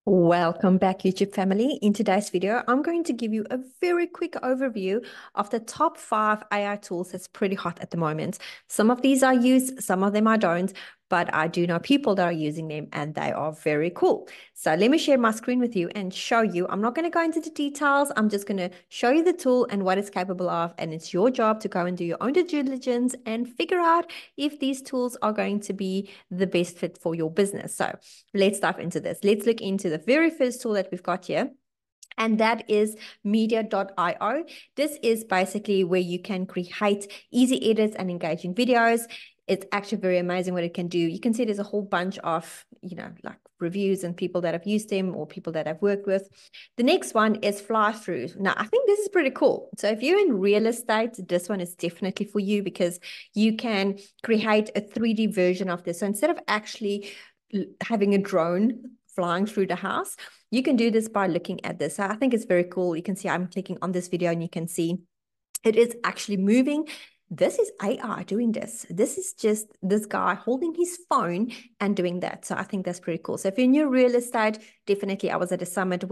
Welcome back, YouTube family. In today's video, I'm going to give you a very quick overview of the top 5 AI tools that's pretty hot at the moment. Some of these I use, some of them I don't, but I do know people that are using them and they are very cool. So let me share my screen with you and show you. I'm not going to go into the details. I'm just going to show you the tool and what it's capable of. And it's your job to go and do your own due diligence and figure out if these tools are going to be the best fit for your business. So let's dive into this. Let's look into the very first tool that we've got here. And that is media.io. This is basically where you can create easy edits and engaging videos. It's actually very amazing what it can do. You can see there's a whole bunch of, like reviews and people that have used them or people that I've worked with. The next one is Fly Through. Now, I think this is pretty cool. So if you're in real estate, this one is definitely for you because you can create a 3D version of this. So instead of actually having a drone flying through the house, you can do this by looking at this. So I think it's very cool. You can see I'm clicking on this video and you can see it is actually moving. This is AI doing this. This is just this guy holding his phone and doing that. So I think that's pretty cool. So if you're in your real estate, definitely I was at a summit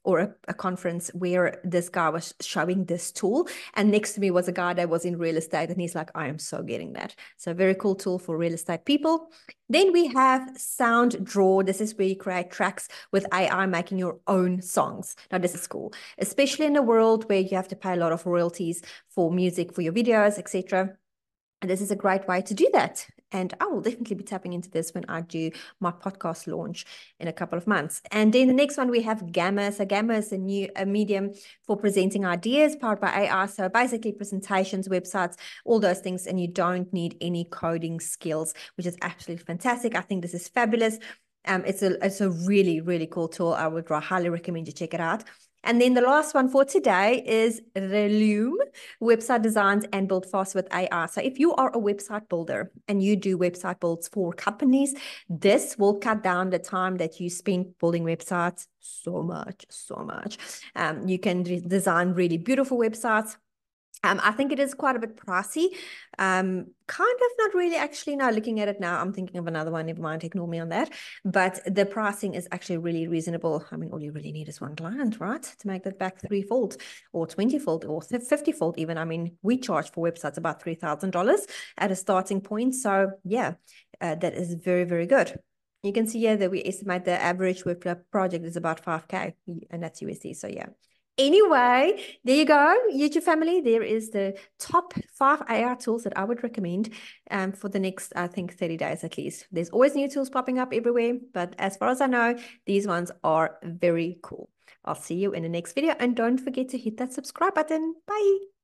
or a conference where this guy was showing this tool. And next to me was a guy that was in real estate and he's like, I am so getting that. So very cool tool for real estate people. Then we have Sound Draw. This is where you create tracks with AI making your own songs. Now, this is cool, especially in a world where you have to pay a lot of royalties for music, for your videos, etc. And this is a great way to do that. And I will definitely be tapping into this when I do my podcast launch in a couple of months. And then the next one, we have Gamma. So Gamma is a medium for presenting ideas powered by AI. So basically presentations, websites, all those things. And you don't need any coding skills, which is absolutely fantastic. I think this is fabulous. It's a really, really cool tool. I would highly recommend you check it out. And then the last one for today is Relume, website designs and build fast with AI. So if you are a website builder and you do website builds for companies, this will cut down the time that you spend building websites so much. You can design really beautiful websites. I think it is quite a bit pricey. Kind of not really actually. Now looking at it now, I'm thinking of another one. Never mind, ignore me on that. But the pricing is actually really reasonable. I mean, all you really need is one client, right? To make that back 3-fold or 20-fold or 50-fold even. I mean, we charge for websites about $3,000 at a starting point. So yeah, that is very, very good. You can see here that we estimate the average workflow project is about 5K and that's USD. So yeah. Anyway, there you go, YouTube family. There is the top 5 AI tools that I would recommend for the next, I think, 30 days at least. There's always new tools popping up everywhere, but as far as I know, these ones are very cool. I'll see you in the next video, and don't forget to hit that subscribe button. Bye.